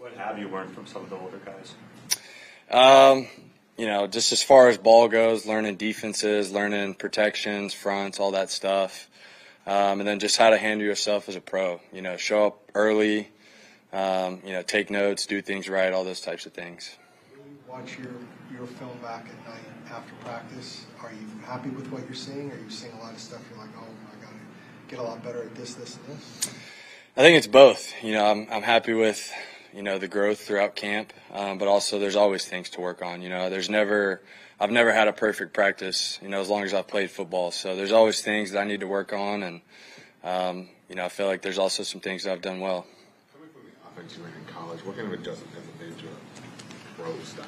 What have you learned from some of the older guys? Just as far as ball goes, learning defenses, learning protections, fronts, all that stuff. And then just how to handle yourself as a pro. Show up early, take notes, do things right, all those types of things. When you watch your film back at night after practice, are you happy with what you're seeing? Are you seeing a lot of stuff you're like, oh, I got to get a lot better at this, and this? I think it's both. I'm happy with, the growth throughout camp, but also there's always things to work on. I've never had a perfect practice, as long as I've played football. So there's always things that I need to work on, and, I feel like there's also some things that I've done well. Coming from the offense you were in college, what kind of adjustment has it made to a pro style?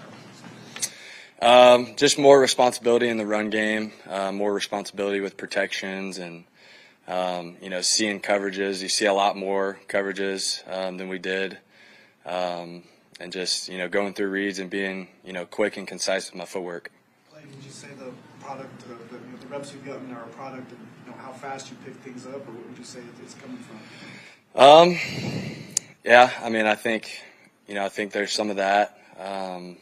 Just more responsibility in the run game, more responsibility with protections, and seeing coverages. You see a lot more coverages than we did, and just going through reads and being quick and concise with my footwork. Clayton, would you say the product, the reps you've gotten are a product of how fast you pick things up, or what would you say it's coming from? Yeah, I think there's some of that. I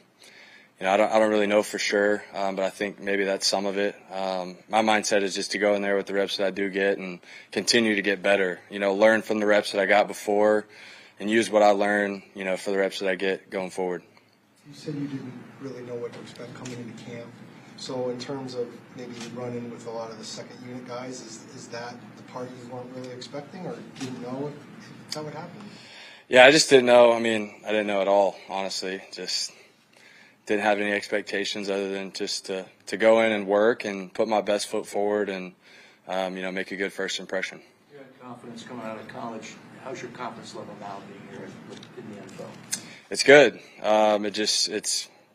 don't really know for sure, but I think maybe that's some of it. My mindset is just to go in there with the reps that I do get and continue to get better. Learn from the reps that I got before and use what I learn, for the reps that I get going forward. You said you didn't really know what to expect coming into camp. So in terms of maybe running with a lot of the second unit guys, is that the part you weren't really expecting, or didn't know if that would happen? Yeah, I just didn't know. I didn't know at all, honestly. Just didn't have any expectations other than just to go in and work and put my best foot forward and, make a good first impression. You had confidence coming out of college. How's your confidence level now being here in the NFL? It's good.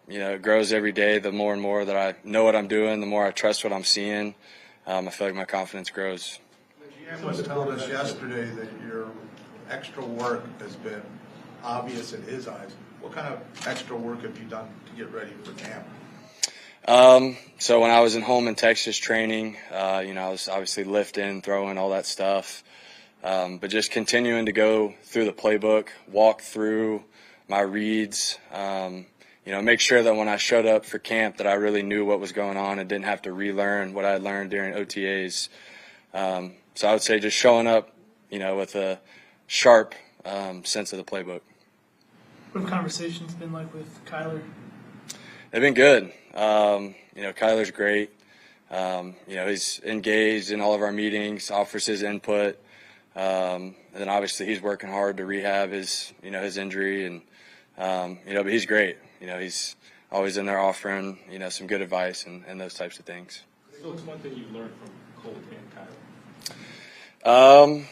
It grows every day. The more and more that I know what I'm doing, the more I trust what I'm seeing. I feel like my confidence grows. The GM was telling us yesterday that your extra work has been obvious in his eyes. What kind of extra work have you done to get ready for camp? So when I was in home in Texas training, I was obviously lifting, throwing, all that stuff. But just continuing to go through the playbook, walk through my reads, make sure that when I showed up for camp that I really knew what was going on and didn't have to relearn what I had learned during OTAs. So I would say just showing up, with a sharp sense of the playbook. What have conversations been like with Kyler? They've been good. Kyler's great. He's engaged in all of our meetings, offers his input. And then obviously he's working hard to rehab his injury, and but he's great. He's always in there offering some good advice and those types of things. So what's one thing you've learned from Colt and Kyler?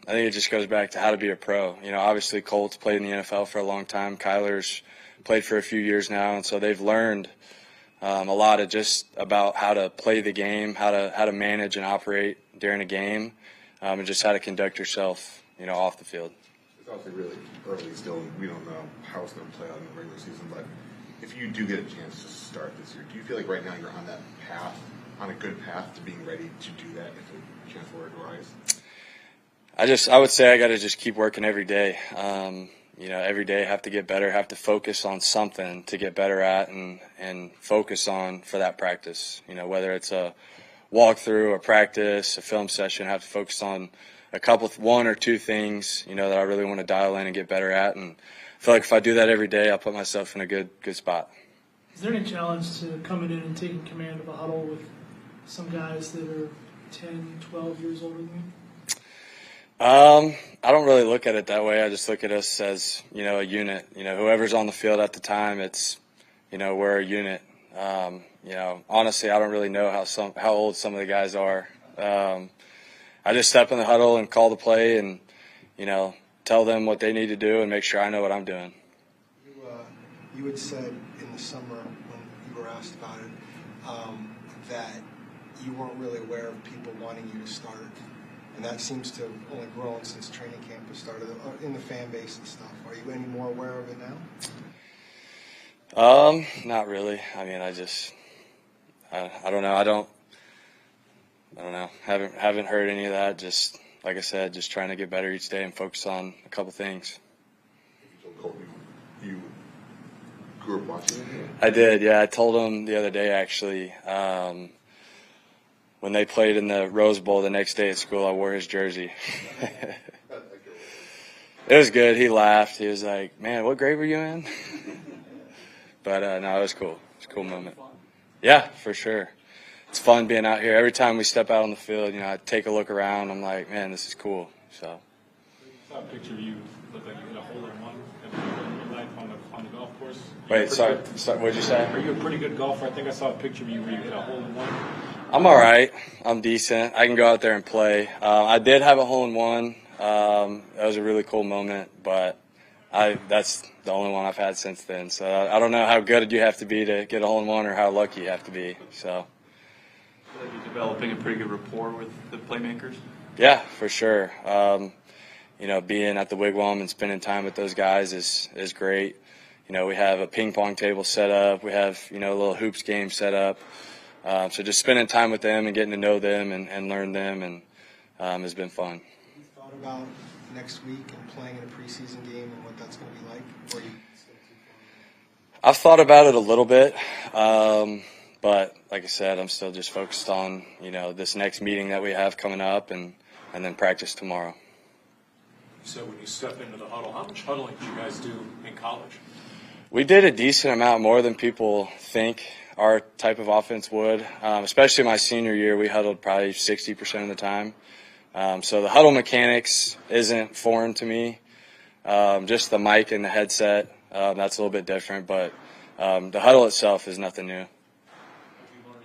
I think it just goes back to how to be a pro. Obviously Colt's played in the NFL for a long time. Kyler's played for a few years now, and so they've learned a lot of just about how to play the game, how to manage and operate during a game, and just how to conduct yourself, off the field. It's obviously really early still, and we don't know how it's going to play out in the regular season, but if you do get a chance to start this year, do you feel like right now you're on that path, on a good path to being ready to do that if a chance were to arise? I would say I got to just keep working every day. Every day have to get better, have to focus on something to get better at and focus on for that practice. Whether it's a walkthrough, a practice, a film session, have to focus on one or two things, that I really want to dial in and get better at. And I feel like if I do that every day, I'll put myself in a good spot. Is there any challenge to coming in and taking command of a huddle with some guys that are 10, 12 years older than you? I don't really look at it that way. I just look at us as, a unit. Whoever's on the field at the time, it's, we're a unit. Honestly, I don't really know how old some of the guys are. I just step in the huddle and call the play and, tell them what they need to do and make sure I know what I'm doing. You had said in the summer when you were asked about it that you weren't really aware of people wanting you to start. And that seems to have only grown since training camp has started in the fan base and stuff. Are you any more aware of it now? Not really. I don't know. I don't know. Haven't heard any of that. Just like I said, just trying to get better each day and focus on a couple things. So Colton, you grew up watching it? I did, yeah. I told him the other day, actually, when they played in the Rose Bowl the next day at school, I wore his jersey. It was good. He laughed. He was like, "Man, what grade were you in?" But no, it was cool. It was a cool moment. Yeah, for sure. It's fun being out here. Every time we step out on the field, I take a look around. I'm like, man, this is cool. So. I saw a picture of you. Looked like you hit a hole-in-one on the golf course. Wait, sorry. What'd you say? Are you a pretty good golfer? I think I saw a picture of you where you hit a hole-in-one. I'm all right. I'm decent. I can go out there and play. I did have a hole-in-one. That was a really cool moment, but that's the only one I've had since then. So I don't know how good you have to be to get a hole-in-one or how lucky you have to be. So. I feel like you're developing a pretty good rapport with the playmakers. Yeah, for sure. Being at the Wigwam and spending time with those guys is great. We have a ping pong table set up. We have, a little hoops game set up. So just spending time with them and getting to know them and learn them and has been fun. Have you thought about next week and playing in a preseason game and what that's going to be like? Or are you still too far? I've thought about it a little bit. But like I said, I'm still just focused on, this next meeting that we have coming up and then practice tomorrow. So when you step into the huddle, how much huddling do you guys do in college? We did a decent amount more than people think our type of offense would. Especially my senior year, we huddled probably 60% of the time. So the huddle mechanics isn't foreign to me. Just the mic and the headset, that's a little bit different. But the huddle itself is nothing new.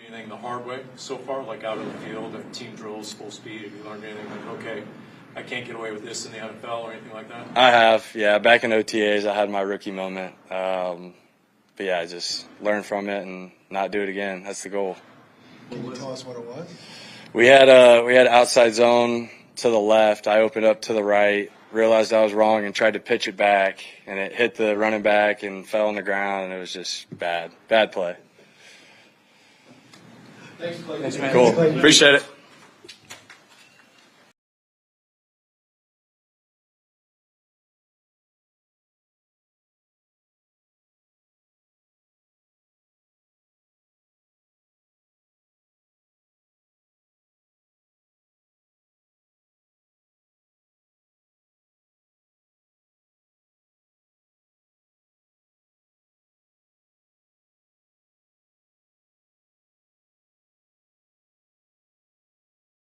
Anything the hard way so far, like out in the field and team drills full speed? Have you learned anything like, okay, I can't get away with this in the NFL or anything like that? I have, yeah. Back in OTAs, I had my rookie moment. But yeah, I just learn from it and not do it again. That's the goal. Can you tell us what it was? We had outside zone to the left. I opened up to the right, realized I was wrong and tried to pitch it back, and it hit the running back and fell on the ground, and it was just bad play. Thanks, man. Cool. Appreciate it.